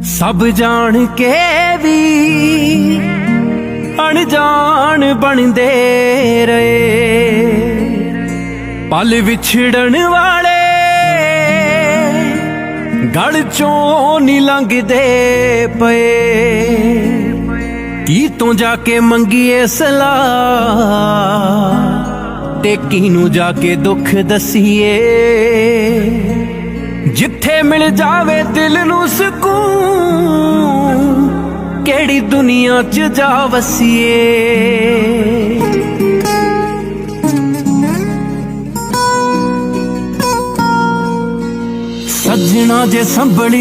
सब जान के भी अनजान बनदे रहे, पल विछड़न वाले गल चों नी लंघदे पे। की तो जाके मंगीए सलाह ते किनू जाके दुख दसीए, जिथे मिल जावे दिल नू सुकून केड़ी दुनिया च जा वसीए। सजना जे संभली